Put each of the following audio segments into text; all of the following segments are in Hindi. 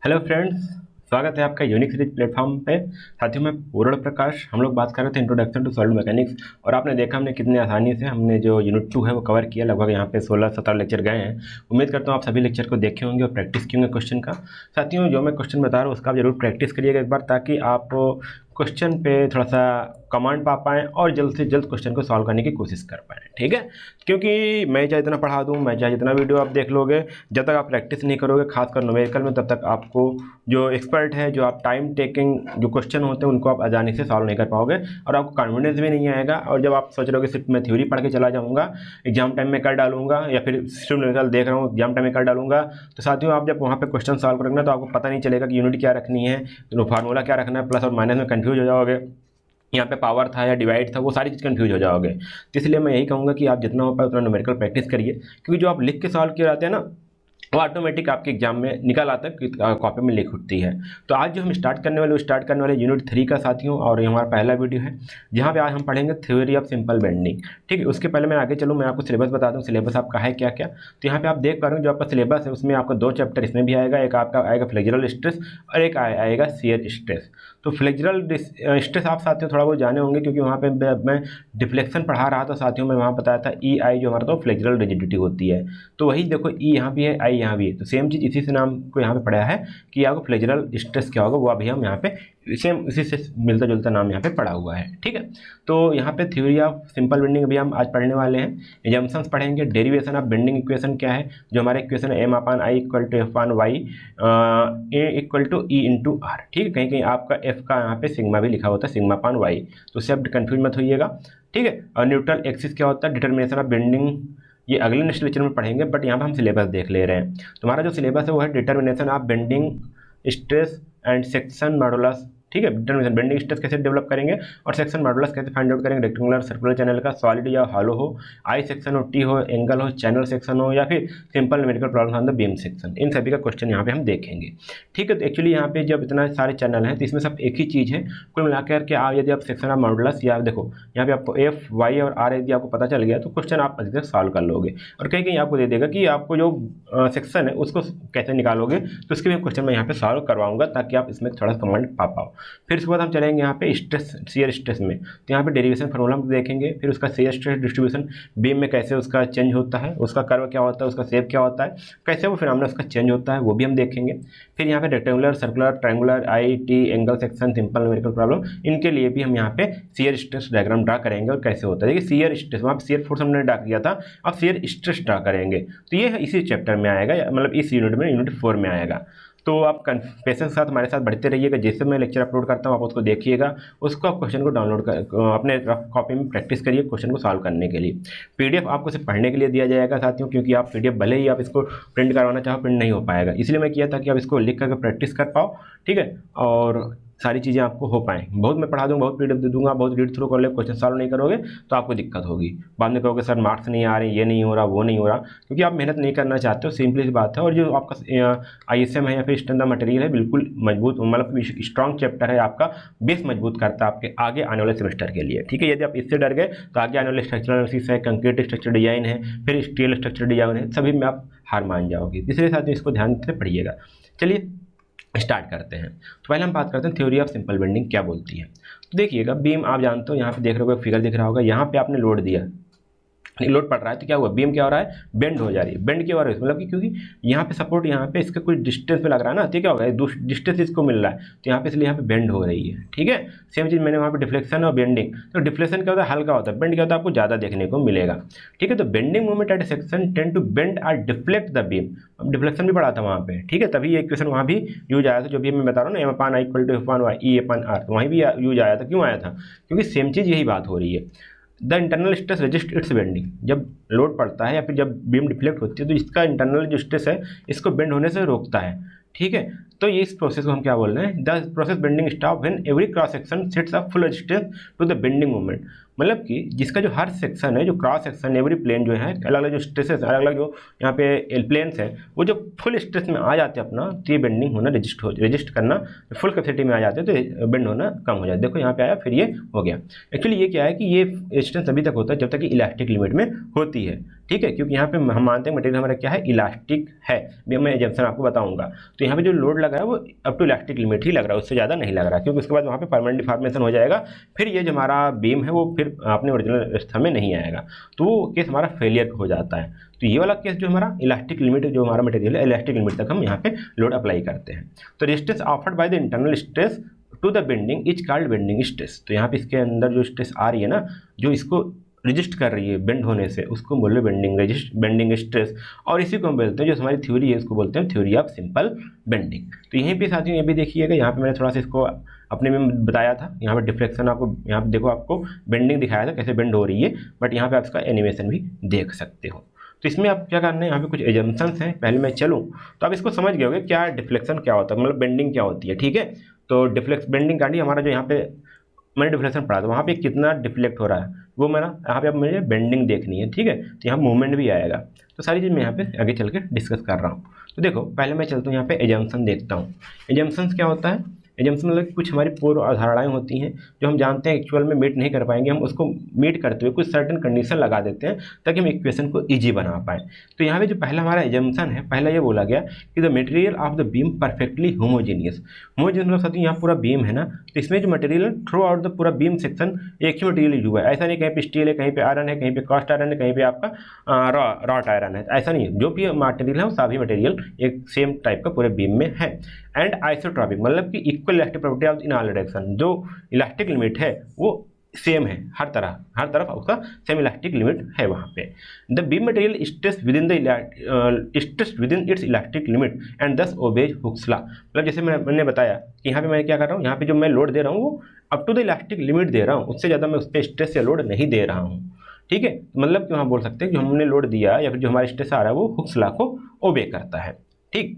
हेलो फ्रेंड्स, स्वागत है आपका यूनिक सीरीज प्लेटफॉर्म पे। साथियों मैं पूर्ण प्रकाश। हम लोग बात कर रहे थे इंट्रोडक्शन टू सॉलिड मैकेनिक्स और आपने देखा हमने कितने आसानी से हमने जो यूनिट 2 है वो कवर किया। लगभग यहाँ पे 16-17 लेक्चर गए हैं। उम्मीद करता हूँ आप सभी लेक्चर को देखे होंगे और प्रैक्टिस किए होंगे क्वेश्चन का। साथियों जो मैं क्वेश्चन बता रहा हूँ उसका आप जरूर प्रैक्टिस करिएगा एक बार, ताकि आप क्वेश्चन पे थोड़ा सा कमांड पा पाएँ और जल्द से जल्द क्वेश्चन को सॉल्व करने की कोशिश कर पाएँ, ठीक है। क्योंकि मैं चाहे इतना पढ़ा दूँ, मैं चाहे जितना वीडियो आप देख लोगे, जब तक आप प्रैक्टिस नहीं करोगे खासकर न्यूमेरिकल में, तब तक आपको जो एक्सपर्ट है, जो आप टाइम टेकिंग जो क्वेश्चन होते हैं उनको आप आसानी से सॉल्व नहीं कर पाओगे और आपको कॉन्फिडेंस भी नहीं आएगा। और जब आप सोच रहे हो कि सिर्फ मैं थ्योरी पढ़ के चला जाऊँगा, एग्जाम टाइम में कर डालूंगा, या फिर सिर्फ न्यूमेरिकल देख रहा हूँ एग्जाम टाइम में कर डालूंगा, तो साथियों आप जब वहाँ पे क्वेश्चन सॉल्व करेंगे तो आपको पता नहीं चलेगा कि यूनिट क्या रखनी है, तो फार्मूला क्या रखना है, प्लस और माइनस में कन्फ्यूज हो जाओगे। यहाँ पे पावर था या डिवाइड था, वो सारी चीज़ कंफ्यूज हो जाओगे। तो इसलिए मैं यही कहूँगा कि आप जितना हो पाए उतना न्यूमेरिकल प्रैक्टिस करिए, क्योंकि जो आप लिख के सॉल्व किए जाते हैं ना, वो ऑटोमेटिक आपके एग्जाम में निकल आता है, कॉपी में लिख उठती है। तो आज जो हम स्टार्ट करने वाले यूनिट 3 का साथियों, और ये हमारा पहला वीडियो है जहाँ पे आज हम पढ़ेंगे थ्योरी ऑफ सिंपल बेंडिंग, ठीक है। उसके पहले मैं आगे चलूँ, मैं आपको सिलेबस बता दूँ सिलेबस आपका है क्या क्या। तो यहाँ पे आप देख पा रहे हो जो आपका सिलेबस है उसमें आपका 2 चैप्टर इसमें भी आएगा। एक आपका आएगा फ्लेक्सुरल स्ट्रेस और एक आएगा शियर स्ट्रेस। तो फ्लेक्सुरल स्ट्रेस आप साथियों थोड़ा बहुत जाने होंगे, क्योंकि वहाँ पे मैं डिफ्लेक्शन पढ़ा रहा था साथियों, मैं वहाँ बताया था ई आई जो हमारा तो फ्लेक्सुरल रिजिडिटी होती है। तो वही देखो ई यहाँ भी है, आई यहाँ भी है, तो सेम चीज़ इसी से नाम को यहाँ पे पढ़ा है कि आपको फ्लेक्सुरल स्ट्रेस क्या होगा, वो अभी हम यहाँ पे सेम इसी से मिलता जुलता नाम यहाँ पे पढ़ा हुआ है, ठीक है। तो यहाँ पे थ्योरी ऑफ सिंपल बेंडिंग अभी हम आज पढ़ने वाले हैं। एजम्पशंस पढ़ेंगे, डेरिवेशन ऑफ बेंडिंग इक्वेशन क्या है, जो हमारे इक्वेशन है m/i equal to f/y a equal to e into R, ठीक है। कहीं कहीं आपका f का यहाँ पे सिग्मा भी लिखा होता है, सिग्मा/y, तो उससे आप कन्फ्यूज मत होइएगा, ठीक है। और न्यूट्रल एक्सिस क्या होता है, डिटर्मिनेशन ऑफ बेंडिंग, ये अगले नेक्स्ट लेक्चर में पढ़ेंगे, बट यहाँ पर हम सिलेबस देख ले रहे हैं। तुम्हारा जो सिलेबस है वो है determination of bending stress and section modulus, ठीक है। डिटर्मिनेशन बेंडिंग स्ट्रेस कैसे डेवलप करेंगे और सेक्शन मॉडुलस कैसे फाइंड आउट करेंगे, रेक्टेंगुलर सर्कुलर चैनल का, सॉलिड या हॉलो हो, आई सेक्शन हो, टी हो, एंगल हो, चैनल सेक्शन हो, या फिर simple numerical problem on the beam section, इन सभी का क्वेश्चन यहाँ पे हम देखेंगे, ठीक है। तो एक्चुअली यहाँ पे जब इतना सारे चैनल हैं तो इसमें सब एक ही चीज़ है कुल मिलाकर के। आप यदि आप सेक्शन ऑफ मॉडुलस या देखो यहाँ पे आपको एफ वाई और आर यदि आपको पता चल गया तो क्वेश्चन आप अच्छे से सॉल्व कर लोगे। और कहीं कहीं आपको दे देगा कि आपको जो सेक्शन है उसको कैसे निकालोगे, तो उसके भी क्वेश्चन मैं यहाँ पे सॉल्व करवाऊंगा, ताकि आप इसमें थोड़ा सा कमांड पा पाओ। फिर उसके बाद हम चलेंगे यहाँ पे स्ट्रेस शियर स्ट्रेस में, तो यहाँ पे डेरिवेशन फार्मूला हम देखेंगे, फिर उसका शियर स्ट्रेस डिस्ट्रीब्यूशन बीम में कैसे उसका चेंज होता है, उसका कर्व क्या होता है, उसका शेप क्या होता है, कैसे वो फिनोमेना उसका चेंज होता है, वो भी हम देखेंगे। फिर यहाँ पे rectangular circular triangular I T angle section simple numerical problem, इनके लिए भी हम यहाँ पे शियर स्ट्रेस डायग्राम ड्रा करेंगे और कैसे होता है। देखिए शियर स्ट्रेस, वहाँ पे शियर फोर्स हमने ड्रा किया था, अब शियर स्ट्रेस ड्रा करेंगे, तो ये इसी चैप्टर में आएगा, मतलब इस यूनिट में यूनिट 4 में आएगा। तो आप पेशेंस के साथ हमारे साथ बढ़ते रहिएगा, जैसे मैं लेक्चर अपलोड करता हूँ आप उसको देखिएगा, उसको आप क्वेश्चन को डाउनलोड कर अपने कॉपी में प्रैक्टिस करिए क्वेश्चन को सॉल्व करने के लिए। पीडीएफ आपको सिर्फ पढ़ने के लिए दिया जाएगा साथियों, क्योंकि आप पीडीएफ भले ही आप इसको प्रिंट करवाना चाहो, प्रिंट नहीं हो पाएगा, इसलिए मैं किया था कि आप इसको लिख करके प्रैक्टिस कर पाओ, ठीक है, और सारी चीज़ें आपको हो पाएँ। बहुत मैं पढ़ा दूँगा, बहुत पीडीएफ दे दूँगा, बहुत रीड थ्रू कर ले, क्वेश्चन सॉल्व नहीं करोगे तो आपको दिक्कत होगी। बाद में कहोगे सर मार्क्स नहीं आ रहे, ये नहीं हो रहा, वो नहीं हो रहा, क्योंकि आप मेहनत नहीं करना चाहते हो, सिंपली सी बात है। और जो आपका आईएसएम है या फिर स्टैंडर्ड मटेरियल है, बिल्कुल मजबूत, मतलब स्ट्रॉन्ग चैप्टर है, आपका बेस मजबूत करता है आपके आगे आने वाले सेमेस्टर के लिए, ठीक है। यदि आप इससे डर गए तो आगे आने वाले स्ट्रक्चरल एनालिसिस है, कंक्रीट स्ट्रक्चर डिजाइन है, फिर स्टील स्ट्रक्चर डिजाइन है, सभी में आप हार मान जाओगे। इसलिए साथियों इसको ध्यान से पढ़िएगा। चलिए स्टार्ट करते हैं। तो पहले हम बात करते हैं थ्योरी ऑफ सिंपल बेंडिंग क्या बोलती है। तो देखिएगा बीम आप जानते हो, यहाँ पे देख रहे हो फिगर दिख रहा होगा, यहाँ पे आपने लोड दिया, लोड पड़ रहा है, तो क्या हुआ, बीम क्या हो रहा है, बेंड हो जा रही है। बेंड क्यों हो रहा है, मतलब कि क्योंकि यहाँ पे सपोर्ट यहाँ पे इसका कुछ डिस्टेंस पे लग रहा है ना, तो क्या होगा डिस्टेंस इसको मिल रहा है, तो यहाँ पे इसलिए यहाँ पे बेंड हो रही है, ठीक है। सेम चीज़ मैंने वहाँ पे डिफ्लेक्शन और बेंडिंग, तो डिफ्लेक्शन क्या होता है, हल्का होता है, बेंड क्या होता है, आपको ज़्यादा देखने को मिलेगा, ठीक है। तो bending moment at section tend to bend और डिफ्लेक्ट द बीम, अब डिफ्लेक्शन भी पड़ा था वहाँ पे, ठीक है, तभी ये इक्वेशन वहाँ भी यूज आया था, जो भी मैं बता रहा हूँ ना, m/i equal to f/y e/r, तो वहीं भी यूज आया था। क्यों आया था, क्योंकि सेम चीज़ यही बात हो रही है। The internal stress resist it's bending, जब लोड पड़ता है या फिर जब बीम डिफ्लेक्ट होती है तो इसका इंटरनल जो स्ट्रेस है इसको बेंड होने से रोकता है, ठीक है। तो ये इस प्रोसेस को हम क्या बोल रहे हैं, the process bending stop when every cross section sets a full resistance to the bending moment, मतलब कि जिसका जो हर सेक्शन है, जो क्रॉस सेक्शन एवरी प्लेन जो है, अलग अलग जो स्ट्रेसेस अलग अलग जो यहाँ पे प्लेन्स है, वो जो फुल स्ट्रेस में आ जाते हैं अपना, तो ये बेंडिंग होना रजिस्ट करना फुल कैपेसिटी में आ जाते हैं, तो बेंड होना कम हो जाता है। देखो यहाँ पे आया, फिर ये हो गया। एक्चुअली ये क्या है कि ये रेजिस्टेंस अभी तक होता है जब तक कि इलास्टिक लिमिट में होती है, ठीक है, क्योंकि यहाँ पे हम मानते हैं मटेरियल हमारा क्या है, इलास्टिक है, मैं एग्जाम्पल आपको बताऊंगा। तो यहाँ पे जो लोड लग रहा है वो अप टू इलास्टिक लिमिट ही लग रहा है, उससे ज़्यादा नहीं लग रहा, क्योंकि उसके बाद वहाँ पे परमानेंट डिफॉर्मेशन हो जाएगा, फिर ये जो हमारा बीम है वो फिर अपने ओरिजिनल अवस्था में नहीं आएगा, तो वो केस हमारा फेलियर हो जाता है। तो ये वाला केस जो हमारा इलास्टिक लिमिट, जो हमारा मटेरियल है इलास्टिक लिमिट तक हम यहाँ पे लोड अप्लाई करते हैं। तो resistance offered by the internal stress to the bending is called bending stress. तो यहाँ पे इसके अंदर जो स्ट्रेस आ रही है ना, जो इसको रजिस्ट कर रही है बेंड होने से, उसको बोल रहे बेंडिंग स्ट्रेस, और इसी को हम बोलते हैं, जो हमारी थ्योरी है उसको बोलते हैं थ्योरी ऑफ सिंपल बेंडिंग। तो यहीं पे साथियों ये भी देखिएगा, यहाँ पे मैंने थोड़ा सा इसको अपने में बताया था, यहाँ पे डिफ्लेक्शन आपको, यहाँ पे देखो आपको बेंडिंग दिखाया था कैसे बेंड हो रही है, बट यहाँ पे आप इसका एनिमेशन भी देख सकते हो। तो इसमें आप क्या करना है, यहाँ पे कुछ एजम्पशंस हैं, पहले मैं चलूँ तो आप इसको समझ गए होंगे क्या डिफ्लेक्शन क्या होता है, मतलब बेंडिंग क्या होती है, ठीक है। तो बेंडिंग काटी हमारा जो यहाँ पे मैंने डिफ्लेक्शन पढ़ा था, वहाँ पे कितना डिफ्लेक्ट हो रहा है वो मैं ना यहाँ पे अब मुझे बेंडिंग देखनी है, ठीक है। तो यहाँ मूवमेंट भी आएगा, तो सारी चीज़ मैं यहाँ पे आगे चल के डिस्कस कर रहा हूँ। तो देखो पहले मैं चलता हूँ यहाँ पे एजम्पशन देखता हूँ। एजम्पशंस क्या होता है, एजम्पशन मतलब कुछ हमारी पूर्व अवधारणाएं होती हैं जो हम जानते हैं एक्चुअल में मीट नहीं कर पाएंगे, हम उसको मीट करते हुए कुछ सर्टेन कंडीशन लगा देते हैं ताकि हम इक्वेशन को ईजी बना पाएँ। तो यहाँ पे जो पहला हमारा एजम्पशन है, पहला ये बोला गया कि the material of the beam perfectly homogeneous. Homogeneous मतलब साथियों यहाँ पूरा बीम है ना, तो इसमें जो मटेरियल है थ्रू आउट द पूरा बीम सेक्शन एक ही मटेरियल यूज हुआ है, ऐसा नहीं कहीं पे स्टील है, कहीं पे आयरन है, कहीं पे कास्ट आयरन है, कहीं पे आपका रॉट आयरन है, ऐसा नहीं है। जो भी मटेरियल है वो सभी मटेरियल एक सेम टाइप का पूरे बीम में है। एंड आइसोट्रॉपिक मतलब कि equal elastic property of in all direction, जो इलास्टिक लिमिट है वो सेम है हर तरफ उसका सेम इलास्टिक लिमिट है वहाँ पे। The beam material stress with in its elastic limit and दस ओबेज हुक्स लॉ। मतलब जैसे मैंने बताया कि यहाँ पे मैं क्या कर रहा हूँ, यहाँ पे जो मैं लोड दे रहा हूँ वो up to the elastic limit दे रहा हूँ, उससे ज़्यादा मैं उस पर स्ट्रेस या लोड नहीं दे रहा हूँ, ठीक है। मतलब कि वहाँ बोल सकते हैं जो हमने लोड दिया या फिर जो हमारा स्ट्रेस आ रहा है वो हुक्स लॉ को ओबे करता है, ठीक।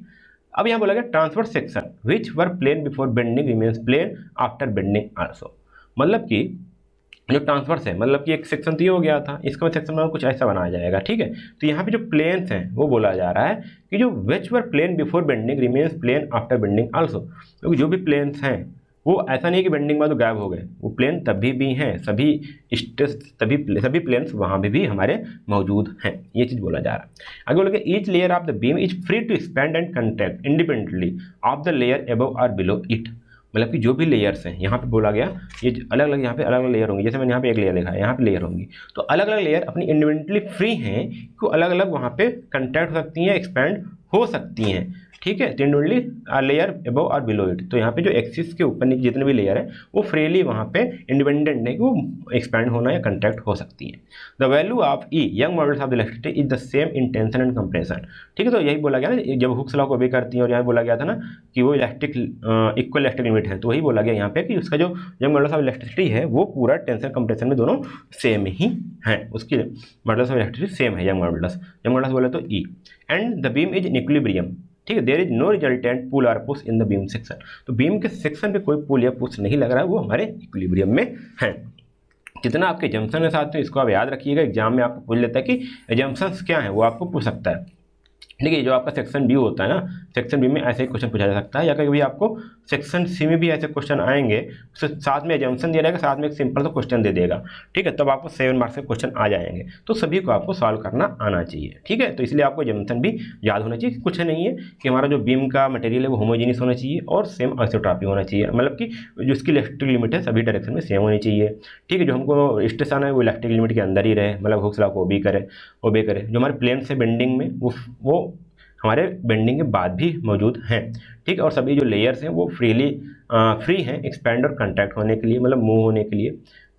अब यहाँ बोला गया transverse section which were plane before bending remains plane after bending also. मतलब कि जो ट्रांसवर्स है, मतलब कि एक सेक्शन तो ये हो गया था, इसका सेक्शन में कुछ ऐसा बनाया जाएगा, ठीक है। तो यहाँ पे जो प्लेन्स हैं वो बोला जा रहा है कि जो which were plane before bending remains plane after bending also. क्योंकि जो भी प्लेन्स हैं वो ऐसा नहीं कि बेंडिंग बाद गायब हो गए, वो प्लेन तभी भी हैं, सभी प्लेन्स वहाँ भी हमारे मौजूद हैं, ये चीज़ बोला जा रहा है। आगे बोला कि each layer of the beam is free to expand and contract independently of the layer above और बिलो इट। मतलब कि जो भी लेयर्स हैं यहाँ पे बोला गया, ये अलग अलग यहाँ पे अलग अलग लेयर होंगी, जैसे मैंने यहाँ पे एक लेयर लिखा है, यहाँ पे लेयर होंगी, तो अलग अलग लेयर अपनी इंडिपेंडेंटली फ्री हैं कि अलग अलग वहाँ पे कंट्रैक्ट हो सकती हैं, एक्सपैंड हो सकती हैं, ठीक है। इंडिविजुअली लेयर अबव और बिलो इट। तो यहाँ पे जो एक्सिस के ऊपर नीचे जितने भी लेयर है वो फ्रीली वहाँ पे इंडिपेंडेंट है कि वो एक्सपैंड होना या कंट्रैक्ट हो सकती है। The value of E young models of the electricity is the same in tension and compression, ठीक है। तो यही बोला गया ना, जब हुक्स लॉ को ओबे करती है, और यहाँ बोला गया था ना कि वो इक्वल इलेक्ट्रिक लिमिट है, तो वही बोला गया यहाँ पे कि उसका जो यंग मॉडल्स ऑफ इलेक्ट्रिसिटी है वो पूरा टेंशन कंप्रेशन में दोनों सेम ही है, उसकी मॉडल्स ऑफ इलेक्ट्रिसिटी सेम है। यंग मॉडल्स बोले तो E and the beam is in equilibrium, ठीक है। देयर इज नो रिजल्टेंट पुल और push in the beam section. तो बीम के सेक्शन पे कोई पुल या पुश नहीं लग रहा है, वो हमारे इक्विलिब्रियम में है। जितना आपके एजम्पशन है साथ में इसको आप याद रखिएगा, एग्जाम में आपको पूछ लेता है कि एजम्पशंस क्या है, वो आपको पूछ सकता है, ठीक है। जो आपका सेक्शन बी होता है ना, सेक्शन बी में ऐसे ही क्वेश्चन पूछा जा सकता है, या कभी आपको सेक्शन सी में भी ऐसे क्वेश्चन आएंगे, उसके साथ में एजम्पशन दे रहेगा, साथ में एक सिंपल सा क्वेश्चन दे देगा, ठीक है। तब आपको 7 मार्क्स के क्वेश्चन आ जाएंगे, तो सभी को आपको सॉल्व करना आना चाहिए, ठीक है। तो इसलिए आपको एजम्पशन भी याद होना चाहिए। कुछ नहीं है कि हमारा जो बीम का मटेरियल है वो होमोजीनियस होना चाहिए और सेम आइसोट्रॉपिक होना चाहिए, मतलब कि जो इसकी इलेक्ट्रिक लिमिट है सभी डायरेक्शन में सेम होनी चाहिए, ठीक है। जो हमको स्ट्रेस आना है वो इलेक्ट्रिक लिमिट के अंदर ही रहे, मतलब हुक्स लॉ को ओबे करे। जो हमारे प्लेन से बेंडिंग में वो हमारे बेंडिंग के बाद भी मौजूद हैं, ठीक है। और सभी जो लेयर्स हैं वो फ्री हैं एक्सपैंड और कंट्रैक्ट होने के लिए, मतलब मूव होने के लिए,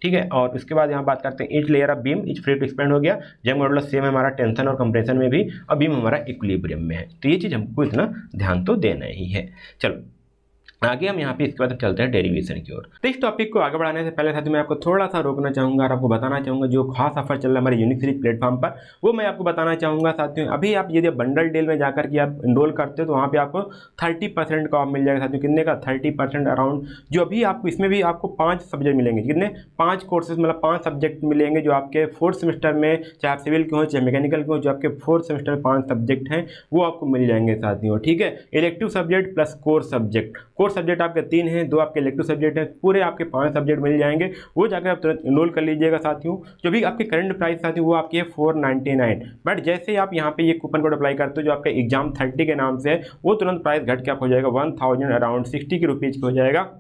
ठीक है। और उसके बाद यहाँ बात करते हैं each layer of beam is free to expand हो गया। यंग मॉडुलस सेम है हमारा टेंशन और कंप्रेशन में भी, और बीम हमारा इक्विलिब्रियम में है। तो ये चीज़ हमको इतना ध्यान तो देना ही है। चलो आगे हम यहाँ पे इसके बाद चलते हैं डेरिवेशन की ओर। तो इस टॉपिक को आगे बढ़ाने से पहले साथियों मैं आपको थोड़ा सा रोकना चाहूँगा और आपको बताना चाहूँगा जो खास ऑफर चल रहा है हमारे यूनिक सीरीज प्लेटफॉर्म पर, वो मैं आपको बताना चाहूँगा साथियों। अभी आप यदि बंडल डील में जाकर के आप इनरोल करते हो तो वहाँ पे आपको 30% का ऑफ मिल जाएगा साथियों। कितने का? 30% अराउंड। जो अभी आपको इसमें भी आपको 5 सब्जेक्ट मिलेंगे, कितने? 5 कोर्सेज, मतलब 5 सब्जेक्ट मिलेंगे जो आपके 4th सेमेस्टर में, चाहे आप सिविल के हो चाहे मैकेनिकल के हो, जो आपके 4th सेमेस्टर में 5 सब्जेक्ट हैं वो आपको मिल जाएंगे साथियों, ठीक है। Elective subject plus core subject आपके 3 हैं, 2 आपके इलेक्टिव सब्जेक्ट हैं, पूरे आपके 5 सब्जेक्ट मिल जाएंगे। वो जाकर आप तुरंत इनरोल कर लीजिएगा साथियों। जो भी आपकी करंट प्राइस साथियों वो आपकी है 499, बट जैसे ही आप यहाँ पे ये कूपन कोड अप्लाई करते हो जो आपका एग्जाम 30 के नाम से है, वो तुरंत प्राइस घट के आप हो जाएगा 1000 अराउंड 60 की रुपीज़ हो जाएगा,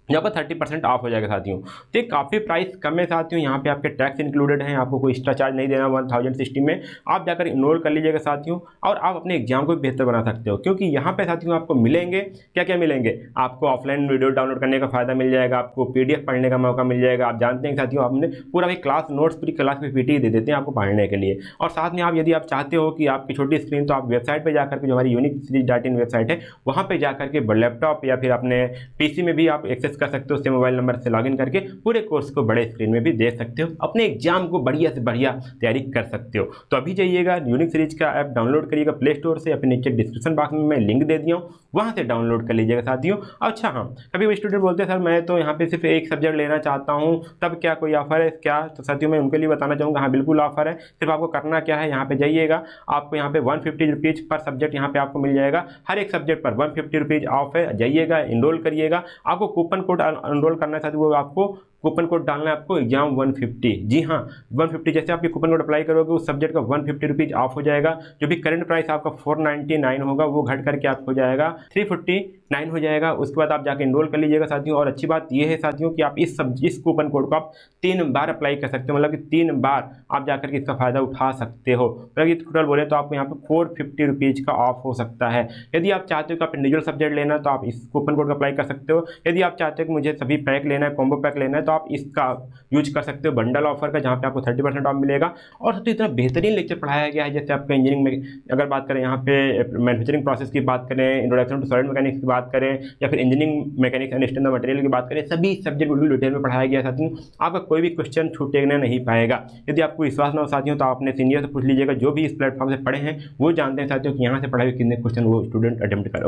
यहाँ पर 30% ऑफ हो जाएगा साथियों। तो ये काफ़ी प्राइस कम है साथियों। यहाँ पे आपके टैक्स इंक्लूडेड हैं, आपको कोई एक्स्ट्रा चार्ज नहीं देना 1060 में। आप जाकर इनरोल कर लीजिएगा साथियों, और आप अपने एग्जाम को बेहतर बना सकते हो, क्योंकि यहाँ पे साथियों आपको मिलेंगे क्या क्या मिलेंगे। आपको ऑफलाइन वीडियो डाउनलोड करने का फायदा मिल जाएगा, आपको PDF पढ़ने का मौका मिल जाएगा। आप जानते हैं साथियों आपने पूरा भी क्लास नोट्स पूरी क्लास में PT दे देते हैं आपको पढ़ने के लिए। और साथ में आप यदि आप चाहते हो कि आपकी छोटी स्क्रीन, तो आप वेबसाइट पर जाकर के जो हमारी unicseriesin वेबसाइट है वहाँ पर जाकर के लैपटॉप या फिर अपने PC में भी आप एक्सेस कर सकते हो, उससे मोबाइल नंबर से लॉगिन करके पूरे कोर्स को बड़े स्क्रीन में भी देख सकते हो, अपने एग्जाम को बढ़िया से बढ़िया तैयारी कर सकते हो। तो अभी जाइएगा यूनिक सीरीज का ऐप डाउनलोड करिएगा प्ले स्टोर से, या फिर नीचे डिस्क्रिप्शन बॉक्स में मैं लिंक दे दिया हूँ, वहाँ से डाउनलोड कर लीजिएगा साथियों। अच्छा हाँ, कभी भी स्टूडेंट बोलते हैं सर मैं तो यहाँ पे सिर्फ एक सब्जेक्ट लेना चाहता हूँ, तब क्या कोई ऑफर है क्या? तो साथियों मैं उनके लिए बताना चाहूँगा, हाँ बिल्कुल ऑफर है। सिर्फ आपको करना क्या है, यहाँ पे जाइएगा, आपको यहाँ पे 150 रुपीज़ पर सब्जेक्ट यहाँ पे आपको मिल जाएगा। हर एक सब्जेक्ट पर 150 रुपीज़ ऑफ है। जाइएगा, इनरोल करिएगा। आपको कूपन कोड इनरोल करना है साथियों, वो आपको कूपन कोड डालना है आपको एग्जाम 150। जी हाँ 150, जैसे आपके कूपन कोड अप्लाई करोगे उस सब्जेक्ट का 150 रुपीज़ ऑफ हो जाएगा। जो भी करंट प्राइस आपका 499 होगा वो घट करके आपको हो जाएगा 349 हो जाएगा। उसके बाद आप जाके इनरोल कर लीजिएगा साथियों। और अच्छी बात यह है साथियों कि आप इस कूपन कोड को आप 3 बार अप्लाई कर सकते हो, मतलब कि 3 बार आप जाकर के इसका फ़ायदा उठा सकते हो। मतलब कि टोटल बोले तो आपको यहाँ पे 450 रुपीज़ का ऑफ हो सकता है। यदि आप चाहते हो कि आप इंडिविजुअल सब्जेक्ट लेना तो आप इस कूपन कोड को अप्लाई कर सकते हो। यदि आप चाहते हो कि मुझे सभी पैक लेना है, कॉम्बो पैक लेना है, तो आप इसका यूज कर सकते हो बंडल ऑफर का, जहाँ पे आपको 30% ऑफ मिलेगा। और सबसे इतना बेहतरीन लेक्चर पढ़ाया गया है, जैसे आपका इंजीनियरिंग में अगर बात करें, यहाँ पे मैन्युफैक्चरिंग प्रोसेस की बात करें, इंट्रोडक्शन टू सॉलिड मैकेनिक्स की बात करें, या फिर engineering mechanics and standard material की बात करें, सभी सब्जेक्ट बिल्कुल डिटेल में पढ़ाया गया है साथियों। आपका कोई भी क्वेश्चन छूटेगा नहीं पाएगा। यदि आपको विश्वास ना हो साथियों तो आप अपने सीनियर से पूछ लीजिएगा, जो भी इस प्लेटफॉर्म से पढ़े हैं वो जानते हैं साथियों कि यहाँ से पढ़ाए हुए कितने क्वेश्चन वो स्टूडेंट अटेम्प्ट कर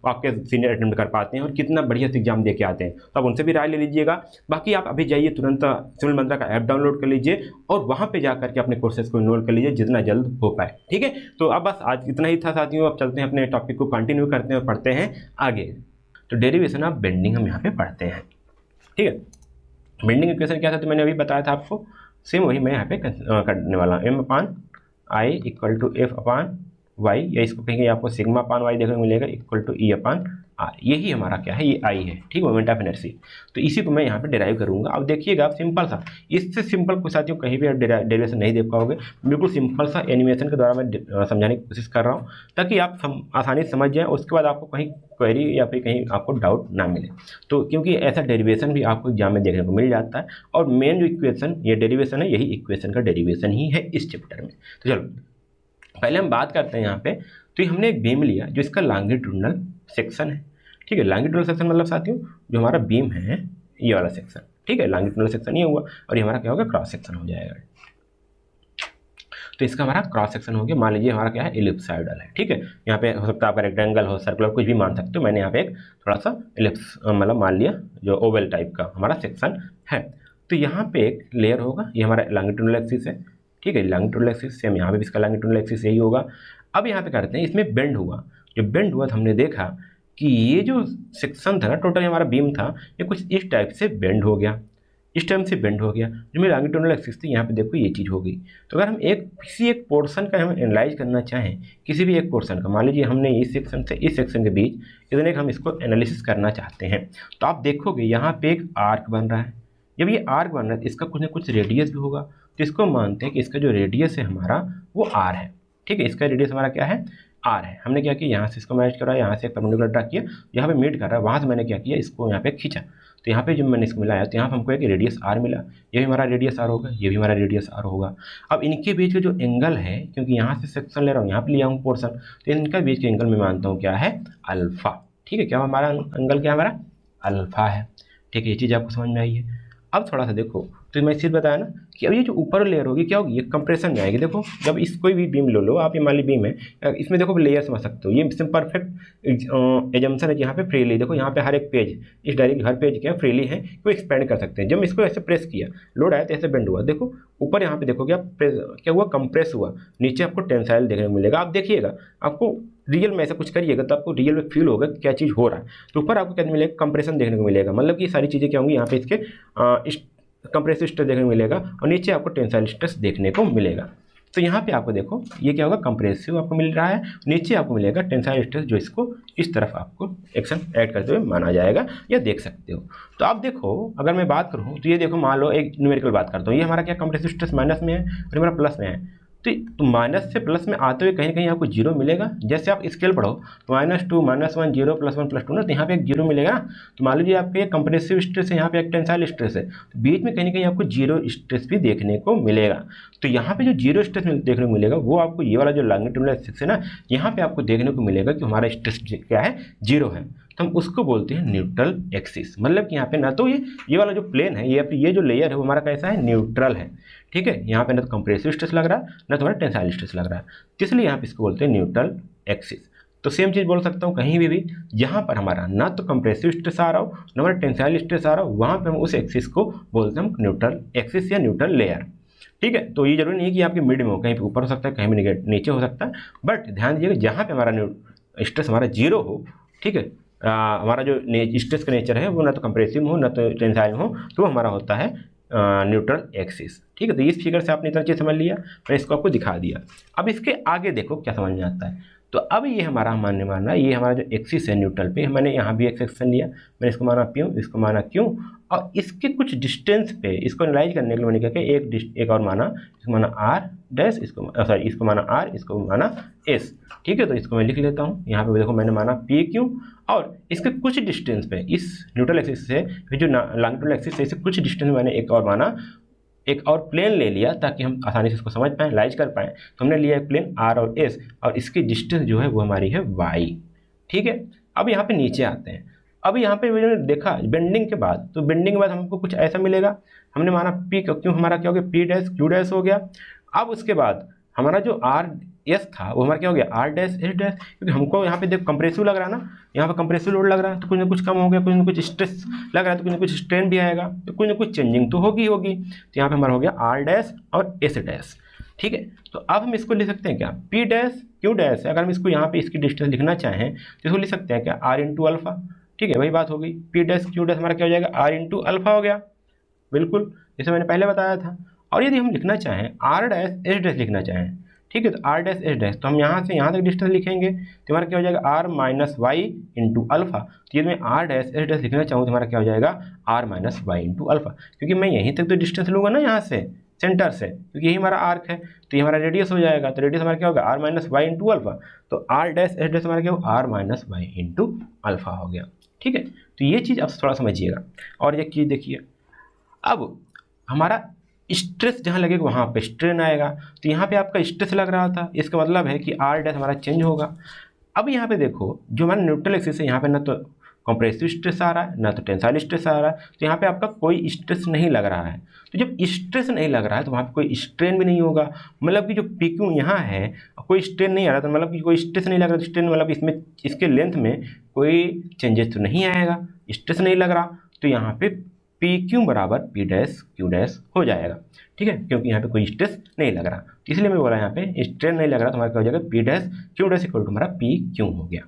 आपके सीनियर अटेम्प्ट कर पाते हैं और कितना बढ़िया से एग्जाम दे के आते हैं। तो आप उनसे भी राय ले लीजिएगा। बाकी आप अभी जाइए तुरंत सिविल मंत्रा का ऐप डाउनलोड कर लीजिए और वहाँ पे जाकर के अपने कोर्सेज को इनरोल कर लीजिए जितना जल्द हो पाए। ठीक है, तो अब बस आज इतना ही था साथियों। अब चलते हैं अपने टॉपिक को कंटिन्यू करते हैं और पढ़ते हैं आगे। तो डेरिवेशन ऑफ बेंडिंग हम यहाँ पे पढ़ते हैं। ठीक है, बेंडिंग इक्वेशन क्या था तो मैंने अभी बताया था आपको, सेम वही मैं यहाँ पे करने वाला हूँ। m/i इक्वल टू f/y, या इसको कहेंगे आपको सिग्मा/y देखने को मिलेगा इक्वल टू e/r। यही हमारा क्या है, ये आई है। ठीक, मोमेंट ऑफ इनर्शिया। तो इसी को मैं यहाँ पे डिराइव करूँगा। अब देखिएगा आप सिंपल सा, इससे सिंपल कोई साथियों कहीं भी आप डेरिवेशन नहीं देख पाओगे। बिल्कुल सिंपल सा एनिमेशन के द्वारा मैं समझाने की कोशिश कर रहा हूँ ताकि आप आसानी से समझ जाएं। उसके बाद आपको कहीं क्वेरी या फिर कहीं आपको डाउट ना मिले। तो क्योंकि ऐसा डेरिवेशन भी आपको एग्जाम में देखने को मिल जाता है, और मेन जो इक्वेशन ये डेरिवेशन है, यही इक्वेशन का डेरिवेशन ही है इस चैप्टर में। तो चलो पहले हम बात करते हैं यहाँ पे। तो हमने एक बीम लिया जो इसका लॉन्गिट्यूडनल सेक्शन है। ठीक है, लॉन्गिट्यूडनल सेक्शन मतलब साथियों जो हमारा बीम है ये वाला सेक्शन। ठीक है, लॉन्गिट्यूडनल सेक्शन ये हुआ, और ये हमारा क्या होगा, क्रॉस सेक्शन हो जाएगा। तो इसका हमारा क्रॉस सेक्शन हो गया। मान लीजिए हमारा क्या है, इलिप्सॉइडल है। ठीक है, यहाँ पे हो सकता है आपका रेक्टेंगल हो, सर्कुलर, कुछ भी मान सकते हो। मैंने यहाँ पे एक थोड़ा सा इलिप्स मतलब मान लिया जो ओवल टाइप का हमारा सेक्शन है। तो यहाँ पे एक लेयर होगा, ये हमारा लॉन्गिट्यूडनल एक्सिस है। ठीक है, लॉन्गिट्यूडनल एक्सिस सेम यहाँ पे भी इसका लॉन्गिट्यूडनल एक्सिस यही होगा। अब यहाँ पे करते हैं, इसमें बेंड हुआ। जो बेंड हुआ तो हमने देखा कि ये जो सेक्शन था ना, टोटल हमारा बीम था, ये कुछ इस टाइप से बेंड हो गया, इस टाइप से बेंड हो गया। जो मेरी लॉन्गिट्यूडनल एक्सिस थी यहाँ पे देखो ये चीज़ हो गई। तो अगर हम किसी एक पोर्शन का हम एनालाइज करना चाहें, किसी भी एक पोर्शन का, मान लीजिए हमने इस सेक्शन से इस सेक्शन के बीच इतने हम इसको एनालिसिस करना चाहते हैं, तो आप देखोगे यहाँ पे एक आर्क बन रहा है। जब ये आर्क बन रहा है तो इसका कुछ ना कुछ रेडियस भी होगा। तो इसको मानते हैं कि इसका जो रेडियस है हमारा वो आर है। ठीक है, इसका रेडियस हमारा क्या है, आर है। हमने क्या किया, यहाँ से इसको मैच करा, यहाँ से एक परपेंडिकुलर ड्रा किया, यहाँ पे मीट कर रहा है, वहाँ से मैंने क्या किया, इसको यहाँ पे खींचा। तो यहाँ पे जब मैंने इसको मिलाया तो यहाँ पे हमको एक रेडियस आर मिला। ये भी हमारा रेडियस आर होगा, ये भी हमारा रेडियस आर होगा। अब इनके बीच का जो एंगल है, क्योंकि यहाँ से सेक्शन ले रहा हूँ, यहाँ पे लिया हूँ पोर्शन, तो इनका बीच के एंगल मैं मानता हूँ क्या है, अल्फा। ठीक है, क्या हमारा एंगल क्या हमारा, अल्फा है। ठीक है, ये चीज़ आपको समझ में आई है। अब थोड़ा सा देखो, तो मैं इसी बताया ना कि अब ये जो ऊपर लेयर होगी क्या होगी, ये कंप्रेशन में आएगी। देखो जब इस कोई भी बीम लो आप, ये मान ली बीम है, इसमें देखो लेयर समझ सकते हो, ये इसमें परफेक्ट एजम्पशन है। यहाँ पे फ्रीली देखो, यहाँ पे हर एक पेज, इस डायरेक्ट हर पेज क्या फ्रीली है, वो एक्सपेंड कर सकते हैं। जब इसको ऐसे प्रेस किया, लोड आया तो ऐसे बेंड हुआ। देखो ऊपर यहाँ पे देखोगे आप, क्या हुआ, कंप्रेस हुआ। नीचे आपको टेंसाइल देखने को मिलेगा। आप देखिएगा, आपको रियल में ऐसा कुछ करिएगा तो आपको रियल में फील होगा कि क्या चीज़ हो रहा है। तो ऊपर आपको क्या मिलेगा, कंप्रेशन देखने को मिलेगा, मतलब कि ये सारी चीज़ें क्या होंगी यहाँ पे इसके कंप्रेसिव स्ट्रेस देखने को मिलेगा, और नीचे आपको टेंसाइल स्ट्रेस देखने को मिलेगा। तो यहाँ पे आपको देखो ये क्या होगा, कंप्रेसिव आपको मिल रहा है, नीचे आपको मिलेगा टेंसाइल स्ट्रेस, जो इसको इस तरफ आपको एक्शन ऐड करते हुए माना जाएगा, या देख सकते हो। तो आप देखो, अगर मैं बात करूँ तो ये देखो, मान लो एक न्यूमेरिकल बात करता हूँ, ये हमारा क्या कंप्रेसिव स्ट्रेस माइनस में है और हमारा प्लस में है। तो माइनस से प्लस में आते हुए कहीं कहीं आपको जीरो मिलेगा। जैसे आप स्केल पढ़ो तो -2 -1 0 +1 +2 ना, तो यहाँ पे एक जीरो मिलेगा ना। तो मान लीजिए आपके एक कंप्रेसिव स्ट्रेस है, यहाँ पे एक टेंसाइल स्ट्रेस है, तो बीच में कहीं ना कहीं आपको जीरो स्ट्रेस भी देखने को मिलेगा। तो यहाँ पे जो जीरो स्ट्रेस देखने को मिलेगा वो आपको ये वाला जो लॉन्गिट्यूडिनल एक्सिस है ना, यहाँ पे आपको देखने को मिलेगा कि हमारा स्ट्रेस क्या है, जीरो है। तो हम उसको बोलते हैं न्यूट्रल एक्सिस। मतलब कि यहाँ पे ना तो ये वाला जो प्लेन है, ये जो लेयर है वो हमारा कैसा है, न्यूट्रल है। ठीक है, यहाँ पे ना तो कंप्रेसिव स्ट्रेस लग रहा है ना तुम्हारा टेंसाइल स्ट्रेस लग रहा है, इसलिए यहाँ पे इसको बोलते हैं न्यूट्रल एक्सिस। तो सेम चीज़ बोल सकता हूँ कहीं भी जहाँ पर हमारा ना तो कंप्रेसिव स्ट्रेस आ रहा हो ना हमारा टेंसाइल स्ट्रेस आ रहा हो, वहाँ पे हम उस एक्सिस को बोलते हैं न्यूट्रल एक्सिस या न्यूट्रल लेयर। ठीक है, तो ये जरूरी नहीं कि आपके मिड में हो, कहीं पे ऊपर हो सकता है, कहीं भी नीचे हो सकता है, बट ध्यान दीजिएगा जहाँ पे हमारा स्ट्रेस हमारा जीरो हो, ठीक है, हमारा जो स्ट्रेस का नेचर है वो ना तो कंप्रेसिव में हो ना तो टेंसाइल में हो, तो वो हमारा होता है न्यूट्रल एक्सिस। ठीक है, तो इस फिगर से आपने इतना चीज़ समझ लिया, मैं इसको आपको दिखा दिया। अब इसके आगे देखो क्या समझ में आता है। तो अब ये हमारा मानना ये हमारा जो एक्सिस है न्यूट्रल पे, मैंने यहाँ भी एक सेक्शन लिया, मैंने इसको माना P, इसको माना Q, और इसके कुछ डिस्टेंस पे इसको एनालाइज करने के लिए मैंने क्या किया, एक और माना, इसको माना R डैश, इसको माना R, इसको माना S। ठीक है, तो इसको मैं लिख लेता हूँ। यहाँ पे देखो मैंने माना PQ, और इसके कुछ डिस्टेंस पे इस न्यूट्रल एक्सिस से जो लॉन्गिट्यूडिनल एक्सिस से इससे कुछ डिस्टेंस मैंने एक और माना, एक और प्लेन ले लिया ताकि हम आसानी से इसको समझ पाएँ, लाइज कर पाएँ। तो हमने लिया एक प्लेन R और S, और इसकी डिस्टेंस जो है वो हमारी है Y। ठीक है, अब यहाँ पे नीचे आते हैं। अब यहाँ पे मैंने देखा बेंडिंग के बाद, तो बेंडिंग के बाद हमको कुछ ऐसा मिलेगा, हमने माना P, क्यों हमारा क्या हो गया, P डैश Q डैश हो गया। अब उसके बाद हमारा जो R S था वो हमारा क्या हो गया, R डैश S डैश, क्योंकि हमको यहाँ पे देखो कंप्रेसिव लग रहा है ना, यहाँ पे कंप्रेसिव लोड लग रहा है, तो कुछ ना कुछ कम हो गया, कुछ ना कुछ स्ट्रेस लग रहा है, तो कुछ ना कुछ स्ट्रेन भी आएगा, तो कुछ ना कुछ चेंजिंग तो होगी। तो यहाँ पे हमारा हो गया R डैश और S डैश। ठीक है, तो अब हम इसको लिख सकते हैं क्या, P डैश Q डैश है। अगर हम इसको यहाँ पे इसकी डिस्टेंस लिखना चाहें तो इसको लिख सकते हैं क्या, R इंटू अल्फा। ठीक है, वही बात हो गई, P डैश Q डैश हमारा क्या हो जाएगा, R इंटू अल्फा हो गया, बिल्कुल जैसे मैंने पहले बताया था। और यदि हम लिखना चाहें R डैश S डैश लिखना चाहें, ठीक है, तो R डैश S डैश, तो हम यहाँ से यहाँ तक डिस्टेंस लिखेंगे तो हमारा क्या हो जाएगा, R minus y into alpha. तो यदि मैं R डैश S डैश लिखना चाहूँ तो हमारा क्या हो जाएगा, R minus y into alpha, क्योंकि मैं यहीं तक तो डिस्टेंस लूँगा ना यहाँ से सेंटर से, क्योंकि यही हमारा आर्क है, तो ये हमारा रेडियस हो जाएगा। तो रेडियस हमारा क्या होगा, R minus y into alpha. तो R डैश S डैश हमारा क्या होगा, R minus y into alpha हो गया। ठीक है, तो ये चीज़ आप थोड़ा समझिएगा। और एक चीज़ देखिए, अब हमारा स्ट्रेस जहाँ लगेगा वहाँ पे स्ट्रेन आएगा, तो यहाँ पे आपका स्ट्रेस लग रहा था, इसका मतलब है कि R डैश हमारा चेंज होगा। अब यहाँ पे देखो जो हमारा न्यूट्रल एक्सिस है, यहाँ पे ना तो कंप्रेसिव स्ट्रेस आ रहा है ना तो टेंसाइल स्ट्रेस आ रहा है, तो यहाँ पे आपका कोई स्ट्रेस नहीं लग रहा है। तो जब स्ट्रेस नहीं लग रहा है तो वहाँ पे कोई स्ट्रेन भी नहीं होगा, मतलब कि जो PQ यहाँ है कोई स्ट्रेन नहीं आ रहा, तो मतलब कि कोई स्ट्रेस नहीं लग रहा, तो स्ट्रेन मतलब इसमें इसके लेंथ में कोई चेंजेस तो नहीं आएगा, स्ट्रेस नहीं लग रहा, तो यहाँ पे PQ बराबर P डैश Q डैश हो जाएगा। ठीक है, क्योंकि यहाँ पे कोई स्ट्रेस नहीं लग रहा, तो इसलिए मैं बोला यहाँ पे स्ट्रेन नहीं लग रहा, तो हमारा क्या हो जाएगा, P dash Q dash equal to हमारा PQ हो गया।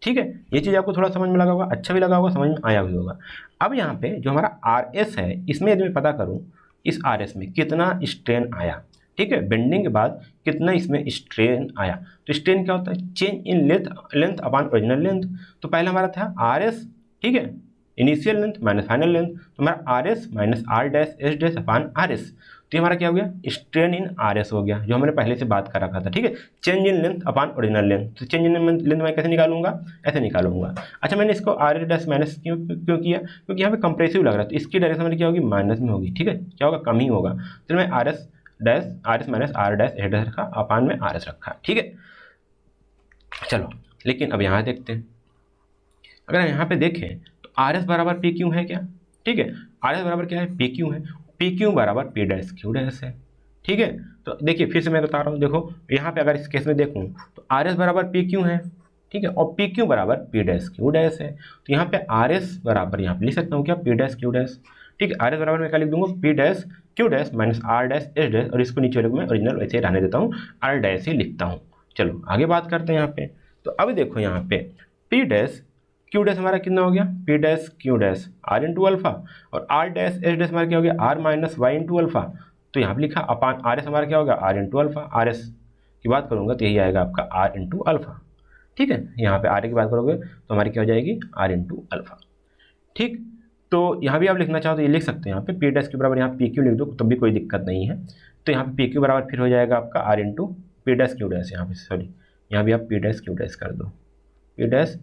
ठीक है, ये चीज़ आपको थोड़ा समझ में लगा होगा, अच्छा भी लगा होगा, समझ में आया भी होगा। अब यहाँ पे जो हमारा RS है, इसमें यदि मैं पता करूँ इस RS में कितना स्ट्रेन आया, ठीक है, बेंडिंग के बाद कितना इसमें स्ट्रेन आया। तो स्ट्रेन क्या होता है, change in length upon original length. तो पहले हमारा था RS, ठीक है, initial length minus final length, तो हमारा RS minus R dash S dash upon RS। तो हमारा क्या हो गया, स्ट्रेन इन RS हो गया, जो हमने पहले से बात कर रखा था। ठीक है, change in length upon original length, तो चेंज इन लेंथ मैं कैसे निकालूंगा, ऐसे निकालूंगा। अच्छा, मैंने इसको R डैश माइनस क्यों किया, क्योंकि यहाँ पे कंप्रेसिव लग रहा है, तो इसकी डायरेक्शन मेरी क्या होगी, माइनस में होगी। ठीक है, क्या होगा, कम ही होगा, तो मैं RS minus R dash S dash रखा, अपॉन में RS रखा। ठीक है, चलो लेकिन अब यहाँ देखते हैं, अगर यहाँ पे देखें तो RS बराबर PQ है क्या, ठीक है, RS बराबर क्या है, PQ है, PQ बराबर P डैश Q डैश है। ठीक है, तो देखिए फिर से मैं बता रहा हूँ, देखो यहाँ पे अगर इस केस में देखूँ तो RS बराबर PQ है, ठीक है, और PQ बराबर P डैश Q डैश है। तो यहाँ पे RS बराबर यहाँ पे लिख सकता हूँ क्या, P डैश Q डैश। ठीक है, RS बराबर मैं क्या लिख दूंगा, P dash Q dash minus R dash S dash, और इसको नीचे वाले को मैं ओरिजिनल वैसे ही रहने देता हूँ, R डैश ही लिखता हूँ। चलो आगे बात करते हैं यहाँ पे। तो अब देखो यहाँ पे पी डैश क्यू डैश हमारा कितना हो गया, P dash Q dash R into alpha, और आर डैश एस डैश हमारा क्या हो गया, R minus y into alpha. तो यहाँ पे लिखा अपान आर एस हमारा क्या होगा, R into alpha. R S की बात करूँगा तो यही आएगा आपका आर इंटू अल्फा। ठीक है, यहाँ पे आर की बात करोगे तो हमारी क्या हो जाएगी, आर इंटू अल्फा। ठीक, तो यहाँ भी आप लिखना चाहो तो ये लिख सकते हैं, यहाँ पे पी डैश के बराबर यहाँ पी क्यू लिख दो तब भी कोई दिक्कत नहीं है। तो यहाँ पे पी क्यू बराबर फिर हो जाएगा आपका R into P dash Q dash, यहाँ पे सॉरी यहाँ भी आप पी डैश क्यू डैश कर दो, पी डैश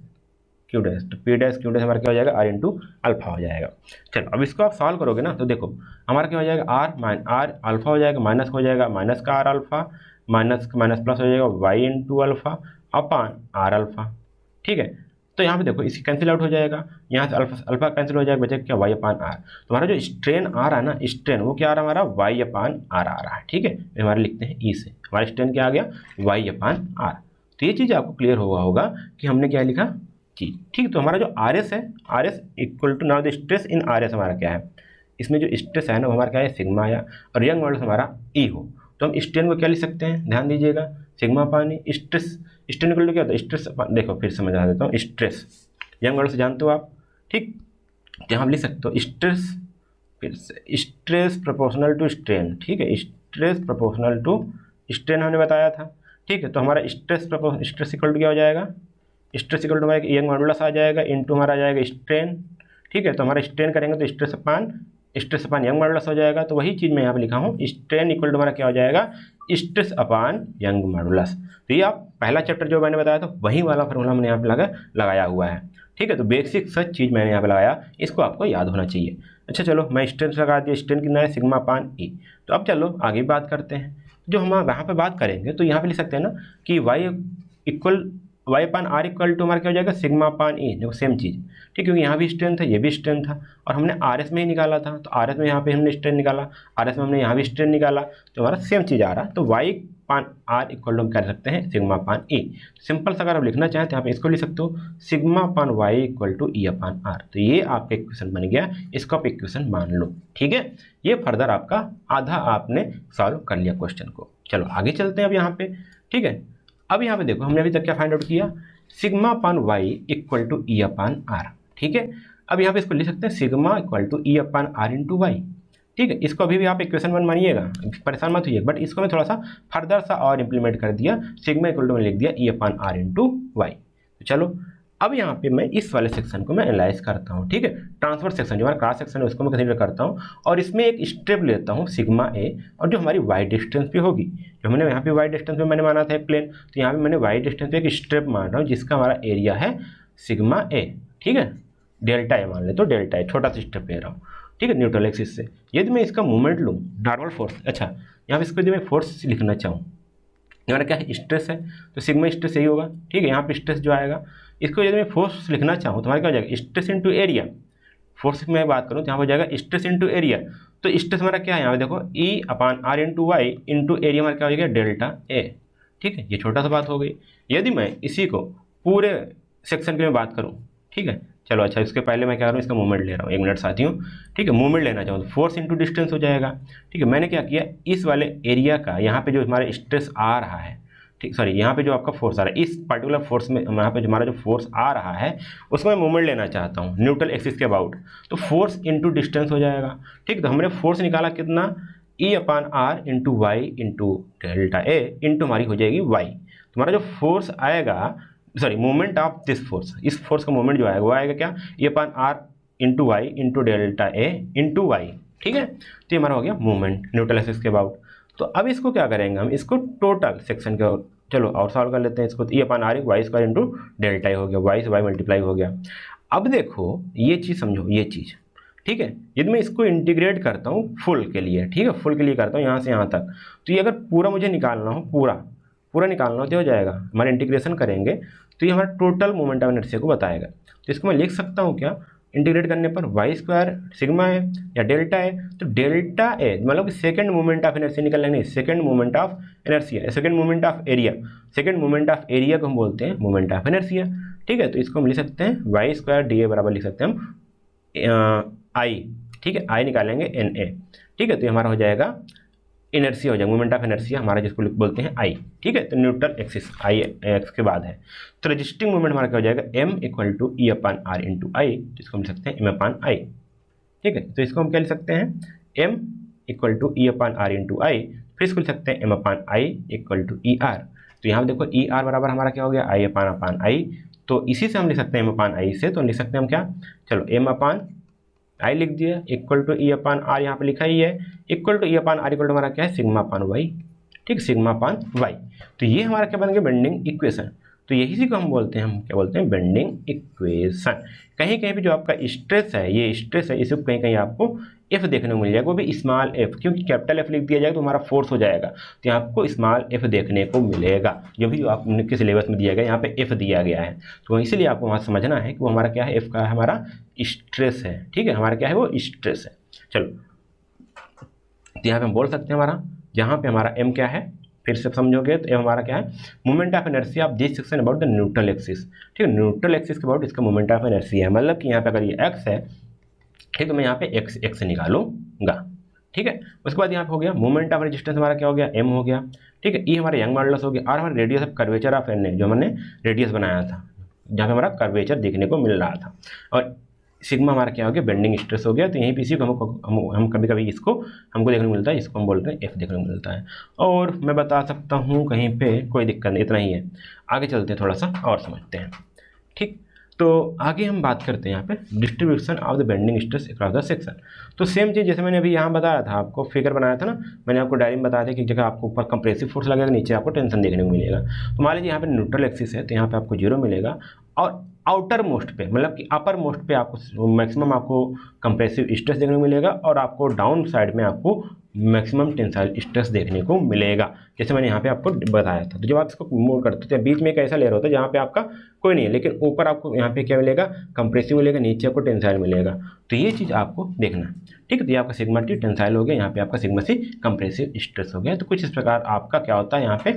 क्यू डैश, तो पी डैश क्यू डैश हमारा क्या हो जाएगा, आर इंटू अल्फा हो जाएगा। चलो अब इसको आप सॉल्व करोगे ना तो देखो हमारा क्या हो जाएगा, आर अल्फा हो जाएगा, माइनस हो जाएगा माइनस का R alpha, minus minus plus हो जाएगा y into alpha upon R alpha. ठीक है, तो यहाँ पे देखो इसकी कैंसिल आउट हो जाएगा, यहाँ से अल्फा कैंसिल हो जाएगा, बचेगा क्या, वाई अपान आर। तो हमारा जो स्ट्रेन आ रहा है ना, स्ट्रेन वो क्या आ रहा है हमारा, वाई अपान आर आ रहा है। ठीक है, हमारे लिखते हैं ई से, हमारा स्ट्रेन क्या आ गया, वाई अपान आर। तो ये चीज़ आपको क्लियर हुआ होगा कि हमने क्या लिखा चीज। ठीक, तो हमारा जो आर एस है, R S equal to now the stress in R S हमारा क्या है, इसमें जो स्ट्रेस है ना वो हमारा क्या है, सिग्मा आया, और यंग मॉडुलस हमारा ई हो। तो हम स्ट्रेन को क्या लिख सकते हैं, ध्यान दीजिएगा, सिग्मा पानी स्ट्रेस, स्ट्रेन इक्वल टू क्या होता है, स्ट्रेस। देखो फिर समझा देता हूँ, स्ट्रेस यंग मॉडुलस जानते हो आप। ठीक, जहाँ हम लिख सकते हो स्ट्रेस, फिर से स्ट्रेस प्रोपोर्शनल टू स्ट्रेन। ठीक है, स्ट्रेस प्रोपोर्शनल टू स्ट्रेन हमने बताया था। ठीक है, तो हमारा स्ट्रेस इक्वल टू क्या हो जाएगा, स्ट्रेस इक्वल टू हमारा यंग मॉडुलस आ जाएगा इंटू हमारा आ जाएगा स्ट्रेन। ठीक है, तो हमारा स्ट्रेन करेंगे तो स्ट्रेस अपान यंग मॉडुलस हो जाएगा। तो वही चीज़ मैं यहाँ पे लिखा हूँ, स्ट्रेन इक्वल टू हमारा क्या हो जाएगा, स्ट्रेस अपान यंग मॉडुलस। तो ये आप पहला चैप्टर जो मैंने बताया था वही वाला फॉर्मूला मैंने यहाँ पे लगाया हुआ है। ठीक है, तो बेसिक सच चीज़ मैंने यहाँ पे लगाया, इसको आपको याद होना चाहिए। अच्छा चलो, मैं स्ट्रेन लगा दिया, स्ट्रेन कितना है, सिग्मा अपान ई। तो अब चलो आगे बात करते हैं। जो हम यहाँ पे बात करेंगे तो यहाँ पे लिख सकते हैं ना कि y upon R equal to हमारा क्या हो जाएगा, सिग्मा अपान ई। देखो सेम चीज़, ठीक, क्योंकि यहाँ भी स्ट्रेन था ये भी स्ट्रेन था, और हमने आर एस में ही निकाला था, तो आर एस में यहाँ पे हमने स्ट्रेन निकाला, आर एस में हमने यहाँ भी स्ट्रेन निकाला, तो हमारा सेम चीज़ आ रहा है। तो y upon R equal to हम कर सकते हैं सिग्मा अपान ई। सिंपल सा अगर आप लिखना चाहें तो यहाँ पे इसको लिख सकते हो, sigma upon y equal to E upon R. तो ये आपका इक्वेशन बन गया, इसको आप इक्वेशन मान लो। ठीक है, ये फर्दर आपका आधा आपने सॉल्व कर लिया क्वेश्चन को। चलो आगे चलते हैं अब यहाँ पे। ठीक है, अब यहाँ पे देखो हमने अभी तक क्या फाइंड आउट किया, sigma upon y equal to E upon R. ठीक है, अब यहाँ पे इसको लिख सकते हैं sigma equal to E upon R into Y. ठीक है, इसको अभी भी आप इक्वेशन 1 मानिएगा, परेशान मत होइए, बट इसको मैं थोड़ा सा फर्दर सा और इंप्लीमेंट कर दिया, सिग्मा इक्वल टू मैंने लिख दिया ई अपान आर इंटू वाई। तो चलो अब यहाँ पे मैं इस वाले सेक्शन को मैं एनालाइज करता हूँ। ठीक है, ट्रांसफर सेक्शन जो हमारा क्रॉस सेक्शन है उसको मैं कंसीडर करता हूँ, और इसमें एक स्टेप लेता हूँ सिग्मा ए, और जो हमारी वाई डिस्टेंस भी होगी, जो मैंने यहाँ पे वाई डिस्टेंस में मैंने माना था एक प्लेन, तो यहाँ पे मैंने वाई डिस्टेंस पे एक स्टेप मान रहा हूँ जिसका हमारा एरिया है सिग्मा ए। ठीक है, डेल्टा ए मान ले, तो डेल्टा ए छोटा सा स्टेप ले रहा हूँ। ठीक है, न्यूट्रल एक्सिस से यदि मैं इसका मूवमेंट लूँ, नॉर्मल फोर्स, अच्छा यहाँ पे इसको यदि मैं फोर्स लिखना चाहूँ, हमारा क्या है, स्ट्रेस है, तो सिग्मा स्ट्रेस यही होगा। ठीक है, यहाँ पे स्ट्रेस जो आएगा, इसको यदि मैं फोर्स लिखना चाहूँ तो हमारा क्या हो जाएगा, स्ट्रेस इंटू एरिया। फोर्स की मैं बात करूँ तो यहाँ हो जाएगा स्ट्रेस इंटू एरिया। तो स्ट्रेस हमारा क्या है, यहाँ पे देखो E upon R into Y into area हमारा क्या हो जाएगा, डेल्टा ए। ठीक है, ये छोटा सा बात हो गई। यदि मैं इसी को पूरे सेक्शन की मैं बात करूँ, ठीक है, चलो अच्छा इसके पहले मैं क्या कर रहा हूँ, इसका मूवमेंट ले रहा हूँ, एक मिनट साथियों। ठीक है, मूवमेंट लेना चाहूँ तो फोर्स इंटू डिस्टेंस हो जाएगा। ठीक है, मैंने क्या किया, इस वाले एरिया का यहाँ पे जो हमारा स्ट्रेस आ रहा है, ठीक, सॉरी यहाँ पे जो आपका फोर्स आ रहा है, इस पर्टिकुलर फोर्स में यहाँ पे हमारा जो फोर्स आ रहा है उसको मैं मूवमेंट लेना चाहता हूँ न्यूट्रल एक्सिस के अबाउट, तो फोर्स इंटू डिस्टेंस हो जाएगा। ठीक, तो हमने फोर्स निकाला कितना, E upon R into Y into delta A into हमारी हो जाएगी वाई। तुम्हारा जो फोर्स आएगा, sorry movement of this force, इस फोर्स का मूवमेंट जो आएगा वो आएगा क्या, E upon R into Y into delta A into Y. ठीक है, तो ये हमारा हो गया मूवमेंट न्यूट्रल एक्सिस के अबाउट। तो अब इसको क्या करेंगे हम, इसको टोटल सेक्शन के, चलो और सॉल्व कर लेते हैं इसको। E upon R Y square into delta A हो गया, वाई से वाई मल्टीप्लाई हो गया। अब देखो ये चीज़ समझो, ये चीज़, ठीक है, यदि मैं इसको इंटीग्रेट करता हूँ फुल के लिए, ठीक है, फुल के लिए करता हूँ यहाँ से यहाँ तक, तो ये अगर पूरा मुझे निकालना हो, पूरा निकालना हो तो हो जाएगा, हमारे इंटीग्रेशन करेंगे तो ये हमारा टोटल मोमेंट ऑफ इनर्शिया को बताएगा। तो इसको मैं लिख सकता हूँ क्या, इंटीग्रेट करने पर वाई स्क्वायर सिग्मा है या डेल्टा है, तो डेल्टा ए मतलब कि सेकंड मोमेंट ऑफ इनर्शिया निकल लेंगे, second moment of inertia, second moment of area, second moment of area को हम बोलते हैं मोमेंट ऑफ इनर्शिया। ठीक है, तो इसको हम लिख सकते हैं वाई स्क्वायर डी ए बराबर लिख सकते हैं हम आई। ठीक है, आई निकालेंगे एन ए। ठीक है, तो ये हमारा हो जाएगा इनर्सिया हो जाएगा, मोमेंट ऑफ इनर्सिया हमारा जिसको बोलते हैं आई, ठीक है। तो न्यूट्रल एक्सिस आई एक्स के बाद है, तो रजिस्टिंग मोमेंट हमारा क्या हो जाएगा, m equal to E upon R into I, जिसको हम लिख सकते हैं m अपान आई, ठीक है। तो इसको हम क्या लिख सकते हैं, m equal to E upon R into I, फिर इसको लिख सकते हैं m upon I equal to E R. तो यहाँ देखो ई आर बराबर हमारा क्या हो गया, आई अपान आई, तो इसी से हम लिख सकते हैं m अपान आई से, तो लिख सकते हैं हम क्या, चलो m अपान आई लिख दिया equal to E upon R, यहाँ पे लिखा ही है, equal to E upon R equal to हमारा क्या है, सिग्मा अपान वाई, ठीक, सिग्मा अपान वाई। तो ये हमारा क्या बन गया, बेंडिंग इक्वेशन। तो यही को हम बोलते हैं, हम क्या बोलते हैं, बेंडिंग इक्वेशन। कहीं कहीं पे जो आपका स्ट्रेस है, ये स्ट्रेस है, इसे कहीं कहीं आपको एफ देखने को मिल जाएगा, वो भी स्मॉल एफ, क्योंकि कैपिटल एफ लिख दिया जाएगा तो हमारा फोर्स हो जाएगा, तो यहाँ आपको स्मॉल एफ देखने को मिलेगा, जो भी आपके सिलेबस में दिया गया यहाँ पे एफ दिया गया है। तो इसलिए आपको वहाँ समझना है कि वो हमारा क्या है, एफ का हमारा स्ट्रेस है, ठीक है, हमारा क्या है, वो स्ट्रेस है। चलो, तो यहाँ पे हम बोल सकते हैं हमारा, जहाँ पे हमारा एम क्या है, फिर से समझोगे तो एम हमारा क्या है, moment of inertia of this section about the neutral axis, ठीक है, न्यूट्रल एक्सिस के अबाउट इसका मोमेंट ऑफ इनर्शिया है, मतलब कि यहाँ पे अगर ये एक्स है, ठीक, तो मैं यहाँ पे एक्स निकालूंगा, ठीक है। उसके बाद यहाँ पे हो गया मोमेंट ऑफ रेजिस्टेंस हमारा क्या हो गया, एम हो गया, ठीक है। ई हमारा यंग मॉडुलस हो गया, और हमारा radius of curvature of N, जो हमने रेडियस बनाया था, जहाँ पे हमारा कर्वेचर देखने को मिल रहा था, और सिग्मा हमारा क्या हो गया, बेंडिंग स्ट्रेस हो गया। तो यहीं पे इसी को हम कभी कभी इसको हमको देखने को मिलता है, इसको हम बोलते हैं एफ देखने को मिलता है। और मैं बता सकता हूँ कहीं पे कोई दिक्कत नहीं, इतना ही है। आगे चलते हैं, थोड़ा सा और समझते हैं, ठीक। तो आगे हम बात करते हैं यहाँ पे distribution of the bending stress across the section. तो सेम चीज़ जैसे मैंने अभी यहाँ बताया था, आपको फिगर बनाया था ना, मैंने आपको डायरी में बताया था कि जगह आपको ऊपर कंप्रेसिव फोर्स लगेगा, नीचे आपको टेंशन देखने को मिलेगा। तो मान लीजिए यहाँ पे न्यूट्रल एक्सिस है, तो यहाँ पे आपको 0 मिलेगा, और आउटर मोस्ट पे, मतलब कि अपर मोस्ट पे आपको मैक्सिमम आपको कंप्रेसिव स्ट्रेस देखने को मिलेगा, और आपको डाउन साइड में आपको मैक्सिमम टेंसाइल स्ट्रेस देखने को मिलेगा, जैसे मैंने यहाँ पे आपको बताया था। तो जब आप इसको मूव करते हो, बीच में एक ऐसा लेयर होता है जहाँ पे आपका कोई नहीं है, लेकिन ऊपर आपको यहाँ पे क्या मिलेगा, कंप्रेसिव मिलेगा, नीचे आपको टेंसाइल मिलेगा। तो ये चीज़ आपको देखना, ठीक है। तो ये आपका सिग्मा टी टेंसाइल हो गया, यहाँ पे आपका सिग्मा सी कंप्रेसिव स्ट्रेस हो गया। तो कुछ इस प्रकार आपका क्या होता है, यहाँ पे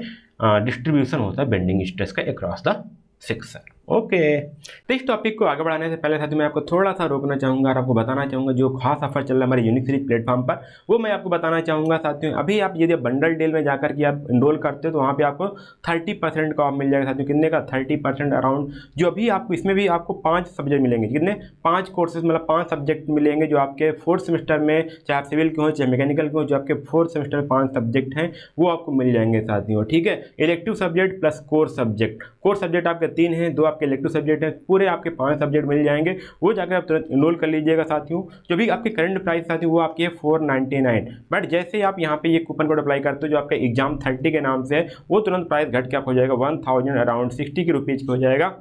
डिस्ट्रीब्यूशन होता है बेंडिंग स्ट्रेस का अक्रॉस द सेक्शन। ओके, तो इस टॉपिक को आगे बढ़ाने से पहले साथ मैं आपको थोड़ा सा रोकना चाहूँगा और आपको बताना चाहूँगा जो खास ऑफर चल रहा है हमारे यूनिक सीरीज प्लेटफॉर्म पर, वो मैं आपको बताना चाहूँगा साथियों। अभी आप यदि बंडल डील में जाकर के आप इनरोल करते हो तो वहाँ पे आपको 30% का ऑफ मिल जाएगा साथियों। कितने का, 30% अराउंड। जो अभी आपको इसमें भी आपको 5 सब्जेक्ट मिलेंगे, कितने, 5 कोर्सेज, मतलब 5 सब्जेक्ट मिलेंगे जो आपके 4th सेमेस्टर में, चाहे आप सिविल के हो चाहे मैकेनिकल के हो, जो आपके 4th सेमेस्टर में 5 सब्जेक्ट हैं वो आपको मिल जाएंगे साथियों, ठीक है। Elective subject plus core subject, core subject आपके 3 हैं, 2 आपके इलेक्टिव सब्जेक्ट हैं, पूरे आपके 5 सब्जेक्ट मिल जाएंगे। वो जाकर आप तुरंत इनरोल कर लीजिएगा साथियों। जो भी आपकी करंट प्राइस साथियों वो आपकी है 499, बट जैसे ही आप यहाँ पे ये कूपन कोड अप्लाई करते हो जो आपका एग्जाम 30 के नाम से है, वो तुरंत प्राइस घट के आपको हो जाएगा 1000 अराउंड 60 के रुपीज़ हो जाएगा,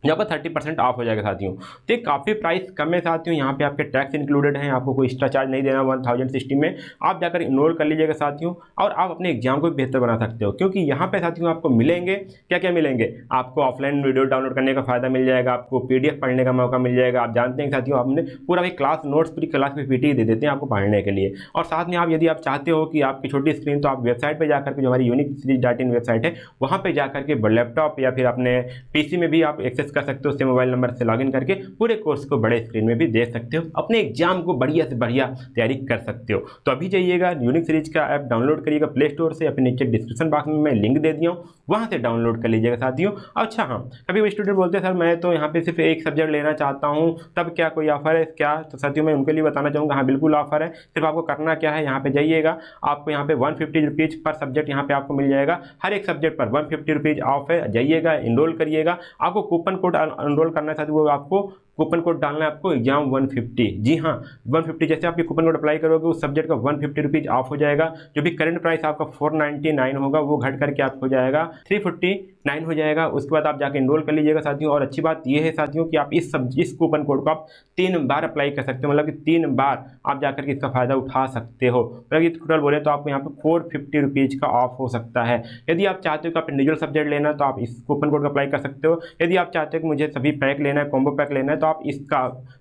यहाँ पर 30% ऑफ हो जाएगा साथियों। तो ये काफ़ी प्राइस कम है साथियों। यहाँ पे आपके टैक्स इंक्लूडेड हैं, आपको कोई एक्स्ट्रा चार्ज नहीं देना। 1060 में आप जाकर इनरोल कर लीजिएगा साथियों, और आप अपने एग्जाम को भी बेहतर बना सकते हो, क्योंकि यहाँ पे साथियों आपको मिलेंगे क्या क्या मिलेंगे, आपको ऑफलाइन वीडियो डाउनलोड करने का फायदा मिल जाएगा, आपको PDF पढ़ने का मौका मिल जाएगा। आप जानते हैं साथियों, आपने पूरा भी क्लास नोट्स पूरी क्लास में PT दे देते हैं आपको पढ़ने के लिए। और साथ में आप यदि आप चाहते हो कि आपकी छोटी स्क्रीन, तो आप वेबसाइट पर जाकर के, जो हमारी unicseriz.in वेबसाइट है, वहाँ पर जाकर के लैपटॉप या फिर अपने PC में भी आप एक्सेस कर सकते हो, उससे मोबाइल नंबर से लॉगिन करके पूरे कोर्स को बड़े स्क्रीन में भी देख सकते हो, अपने एग्जाम को बढ़िया से बढ़िया तैयारी कर सकते हो। तो अभी जाइएगा यूनिक सीरीज का ऐप डाउनलोड करिएगा प्ले स्टोर से, अपने नीचे डिस्क्रिप्शन बॉक्स में मैं लिंक दे दिया हूँ, वहाँ से डाउनलोड कर लीजिएगा साथियों। अच्छा हाँ, कभी वो स्टूडेंट बोलते हैं सर मैं तो यहाँ पे सिर्फ एक सब्जेक्ट लेना चाहता हूँ, तब क्या कोई ऑफर है क्या? तो साथियों मैं उनके लिए बताना चाहूँगा, हाँ बिल्कुल ऑफर है। सिर्फ आपको करना क्या है, यहाँ पे जाइएगा, आपको यहाँ पे 150 रुपीज़ पर सब्जेक्ट यहाँ पे आपको मिल जाएगा। हर एक सब्जेक्ट पर 150 रुपीज़ ऑफ है। जाइएगा, इनरोल करिएगा। आपको कूपन कोड इनरोल करना है साथियों, वो आपको कूपन कोड डालना है आपको एग्जाम 150। जी हाँ 150, जैसे आप ये कूपन कोड अप्लाई करोगे उस सब्जेक्ट का 150 रुपीज़ ऑफ हो जाएगा। जो भी करंट प्राइस आपका 499 होगा वो घट करके आपको हो जाएगा 349 हो जाएगा। उसके बाद आप जाके इनरोल कर लीजिएगा साथियों। और अच्छी बात ये है साथियों कि आप इस कूपन कोड को आप 3 बार अप्लाई कर सकते हो, मतलब कि 3 बार आप जाकर के इसका फ़ायदा उठा सकते हो। मतलब ये टोटल बोले तो आपको यहाँ पे 450 रुपीज़ का ऑफ हो सकता है। यदि आप चाहते हो कि आप इंडिविजुअल सब्जेक्ट लेना है तो आप इस कूपन कोड का अप्लाई कर सकते हो। यदि आप चाहते हो कि मुझे सभी पैक लेना है, कॉम्बो पैक लेना है, तो तो आप इसका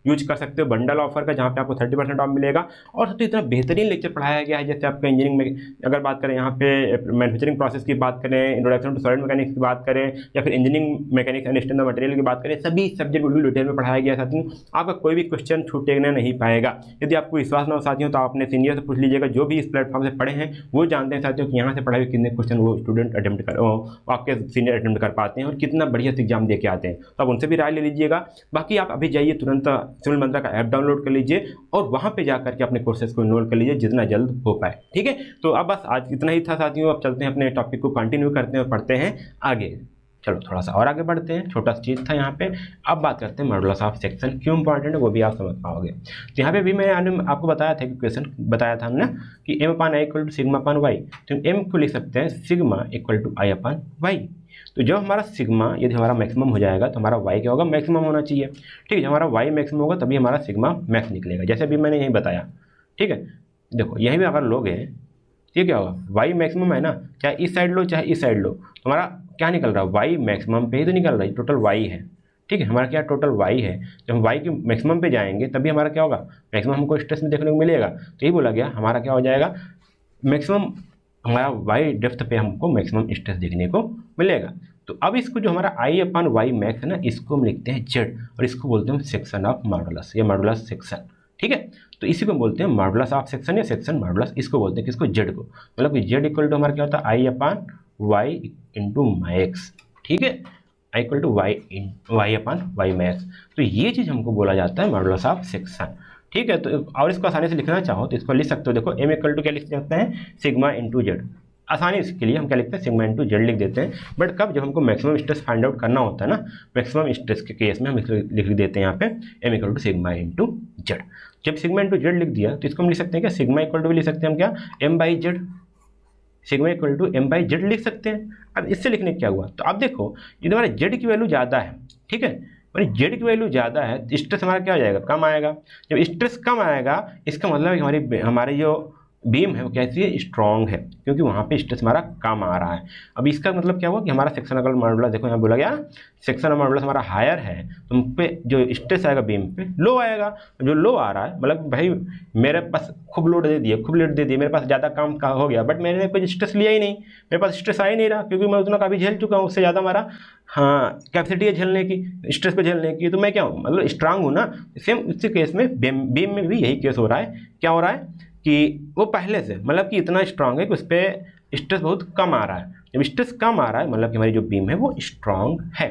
यूज कर सकते हो बंडल ऑफर का, जहाँ पे आपको 30% ऑफ मिलेगा। और तो इतना बेहतरीन लेक्चर पढ़ाया गया है, जैसे आपका इंजीनियरिंग में अगर बात करें, यहाँ पे मैन्युफैक्चरिंग प्रोसेस की बात करें, इंट्रोडक्शन टू सॉलिड मैकेनिक्स की बात करें, या फिर engineering mechanics and standard material की बात करें, सभी सब्जेक्ट बिल्कुल डिटेल में पढ़ाया गया साथियों। आपका कोई भी क्वेश्चन छूटेगा नहीं पाएगा। यदि आपको विश्वास ना हो साथियों तो आप अपने सीनियर से पूछ लीजिएगा, जो भी इस प्लेटफॉर्म से पढ़े हैं वो जानते हैं साथियों कि यहाँ से पढ़ाए हुए कितने क्वेश्चन वो स्टूडेंट अटेम्प्ट कर आपके सीनियर अटेम्प्ट कर पाते हैं और कितना बढ़िया से एग्जाम दे के आते हैं। तो आप उनसे भी राय ले लीजिएगा। बाकी आप अभी जाइए तुरंत सिविल मंत्रा का ऐप डाउनलोड कर लीजिए और वहाँ पे जा करके अपने कोर्सेज को इनरोल कर लीजिए जितना जल्द हो पाए। ठीक है, तो अब बस आज इतना ही था साथियों। अब चलते हैं अपने टॉपिक को कंटिन्यू करते हैं और पढ़ते हैं आगे। चलो थोड़ा सा और आगे बढ़ते हैं, छोटा सा चीज़ था यहाँ पे। अब बात करते हैं मॉडुलस ऑफ सेक्शन क्यों इंपॉर्टेंट है, वो भी आप समझ पाओगे। तो यहाँ पे भी मैंने आपको बताया था कि क्वेश्चन बताया था हमने कि m upon I equal to sigma upon y. तो m को लिख सकते हैं sigma equal to I upon y. तो जब हमारा सिग्मा यदि हमारा मैक्सिमम हो जाएगा तो हमारा y क्या होगा, मैक्सिमम होना चाहिए। ठीक है, जब हमारा y मैक्सिमम होगा तभी हमारा सिग्मा मैक्स निकलेगा, जैसे अभी मैंने यही बताया। ठीक है, देखो यहीं भी अगर लोगे ये क्या होगा, y मैक्सिमम है ना, चाहे इस साइड लो चाहे इस साइड लो, तुम्हारा क्या निकल रहा है, y मैक्सिमम पे ही तो निकल रहा है, टोटल y है। ठीक है, हमारा क्या टोटल y है। जब हम y के मैक्सिमम पे जाएंगे तभी हमारा क्या होगा, मैक्सिमम हमको स्ट्रेस में देखने को मिलेगा। तो यही बोला गया हमारा क्या हो जाएगा, मैक्सिमम हमारा y डेप्थ पे हमको मैक्सिमम स्ट्रेस देखने को मिलेगा। तो अब इसको जो हमारा आई अपान वाई मैक्स है ना, इसको हम लिखते हैं z और इसको बोलते हैं सेक्शन ऑफ मॉडुलस या मॉडुलस सेक्शन। ठीक है, तो इसी को बोलते हैं मॉडुलस ऑफ सेक्शन या सेक्शन मॉडुलस, इसको बोलते हैं किसको, जेड को। मतलब कि जेड इक्वल टू हमारा क्या होता है, I upon Y into max. ठीक है, I equal to Y upon Y max. तो ये चीज़ हमको बोला जाता है मॉडुलस ऑफ सेक्शन। ठीक है, तो और इसको आसानी से लिखना चाहो तो इसको लिख सकते हो। देखो एम इक्वल टू क्या लिख सकते हैं, सिग्मा इंटू जेड। आसानी के लिए हम क्या लिखते हैं, सिग्मा इंटू जेड लिख देते हैं। बट कब, जब हमको मैक्सिमम स्ट्रेस फाइंड आउट करना होता है ना, मैक्सिमम स्ट्रेस के केस में हम लिख देते हैं यहाँ पे M equal to sigma into Z. जब सिग्मा इंटू जेड लिख दिया तो इसको हम लिख सकते हैं क्या, सिग्मा इक्वल टू भी लिख सकते हैं हम क्या, M by Z. Sigma equal to M by Z लिख सकते हैं। अब इससे लिखने क्या हुआ, तो अब देखो ये हमारे जेड की वैल्यू ज़्यादा है। ठीक है, और जेड की वैल्यू ज़्यादा है तो स्ट्रेस हमारा क्या हो जाएगा, कम आएगा। जब स्ट्रेस कम आएगा इसका मतलब है कि हमारी जो बीम है वो कैसी है, स्ट्रॉन्ग है, क्योंकि वहाँ पे स्ट्रेस हमारा कम आ रहा है। अब इसका मतलब क्या हुआ कि हमारा सेक्शन अगर मॉडुलस, देखो यहाँ बोला गया सेक्शन ऑफ मॉडुलस हमारा हायर है तो हम पे जो स्ट्रेस आएगा बीम पे लो आएगा। जो लो आ रहा है मतलब भाई मेरे पास खूब लोड दे दिए, मेरे पास ज़्यादा काम का हो गया, बट मैंने कोई स्ट्रेस लिया ही नहीं, मेरे पास स्ट्रेस आ ही नहीं रहा, क्योंकि मैं उतना काफ़ी झेल चुका हूँ, उससे ज़्यादा हमारा कैपेसिटी है झेलने की, स्ट्रेस पे झेलने की। तो मैं क्या हूँ, मतलब स्ट्रांग हूँ ना। सेम इसी केस में बीम में भी यही केस हो रहा है। क्या हो रहा है कि वो पहले से मतलब कि इतना स्ट्रांग है कि उस पर स्ट्रेस बहुत कम आ रहा है। जब स्ट्रेस कम आ रहा है मतलब कि हमारी जो बीम है वो स्ट्रांग है।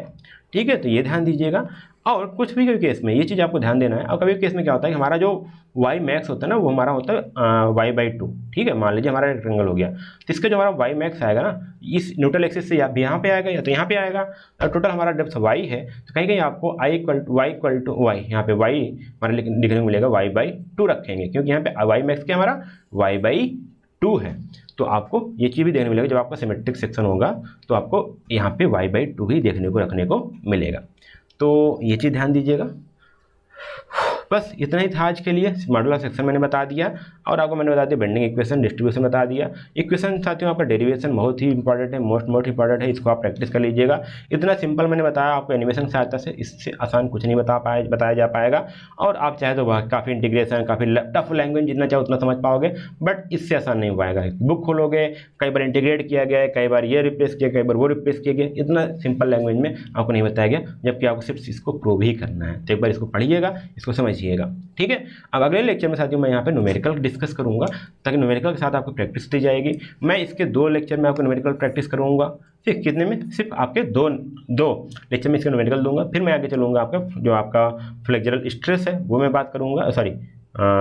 ठीक है, तो ये ध्यान दीजिएगा। और कुछ भी केस में ये चीज़ आपको ध्यान देना है। और कभी केस में क्या होता है कि हमारा जो वाई मैक्स होता है ना वो हमारा होता है वाई बाई टू। ठीक है, मान लीजिए हमारा रेक्टेंगल हो गया तो इसका जो हमारा वाई मैक्स आएगा ना, इस न्यूट्रल एक्सिस से यहाँ पे आएगा या तो यहाँ पे आएगा। और टोटल हमारा डेप्थ वाई है तो कहीं कहीं आपको आई इक्वल टू वाई यहाँ पे वाई हमारा लिखने को मिलेगा वाई बाई टू रखेंगे, क्योंकि यहाँ पे वाई मैक्स क्या हमारा वाई बाई टू है। तो आपको ये चीज़ भी देखने मिलेगा, जब आपका सिमेट्रिक सेक्शन होगा तो आपको यहाँ पे वाई बाई टू ही देखने को रखने को मिलेगा। तो ये चीज़ ध्यान दीजिएगा। बस इतना ही था आज के लिए। मॉडुलस सेक्शन मैंने बता दिया और आपको मैंने बता दिया बेंडिंग इक्वेशन, डिस्ट्रीब्यूशन बता दिया। इक्वेशन साथियों आपका डेरिवेशन बहुत ही इंपॉर्टेंट है, मोस्ट इंपॉर्टेंट है, इसको आप प्रैक्टिस कर लीजिएगा। इतना सिंपल मैंने बताया आपको एनिमेशन की सहायता से, इससे आसान कुछ नहीं बताया जा पाएगा। और आप चाहे तो काफ़ी इंटीग्रेशन, काफ़ी टफ लैंग्वेज जितना चाहे उतना समझ पाओगे, बट इससे आसान नहीं हो पाएगा। बुक खोलोगे कई बार इंटीग्रेट किया गया है, कई बार ये रिप्लेस किया, कई बार वो रिप्लेस किया गया, इतना सिंपल लैंग्वेज में आपको नहीं बताया गया, जबकि आपको सिर्फ इसको प्रूव ही करना है। तो एक बार इसको पढ़िएगा, इसको समझिएगा। ठीक है, अब अगले लेक्चर में साथियों मैं यहाँ पे न्यूमेरिकल डिस्कस करूँगा, ताकि न्यूमेरिकल के साथ आपको प्रैक्टिस दी जाएगी। मैं इसके 2 लेक्चर में आपको न्यूमेरिकल प्रैक्टिस करूँगा। ठीक, कितने में, सिर्फ आपके दो लेक्चर में इसका न्यूमेरिकल दूंगा। फिर मैं आगे चलूँगा आपका जो आपका फ्लेक्सुरल स्ट्रेस है वो मैं बात करूँगा।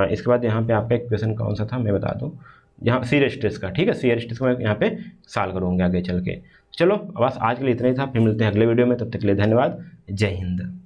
इसके बाद यहाँ पे आपका इक्वेशन कौन सा था मैं बता दूँ, यहाँ शियर स्ट्रेस का। ठीक है, शियर स्ट्रेस को मैं यहाँ पे सॉल्व करूँगा आगे चल के। चलो बस आज के लिए इतना ही था, फिर मिलते हैं अगले वीडियो में, तब तक के लिए धन्यवाद। जय हिंद।